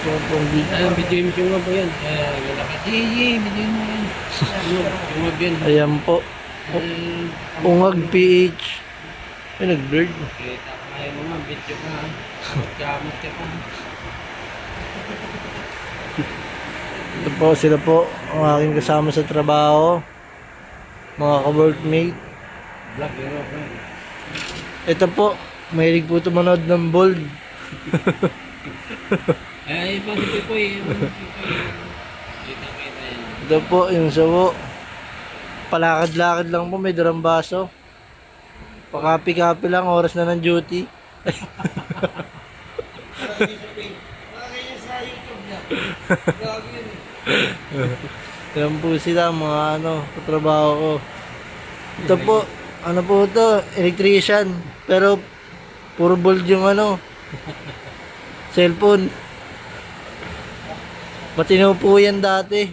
Ito pong video. Ayun, video yung sungab yan. Wala ka. Video mo yan. Sungab yan. Ayan po. Ungag PH. Ay, nag-blurred. Kita ka ngayon naman, video ka. Kamot ka pa. Ito po, sila po ang aking kasama sa trabaho. Mga ka-workmate. Vlog yun ako. Ito po, mahilig po tumanood ng bold. Ay, iba si Pipoy. Kita yan. Ito po, yung sawo. Palakad-lakad lang po, may dalang baso. Pakapi-kapi lang, oras na ng duty. Yan po sila, mga katrabaho ko. Ito po, ano po ito, electrician. Pero, puro bold yung cellphone. Matino po yan dati.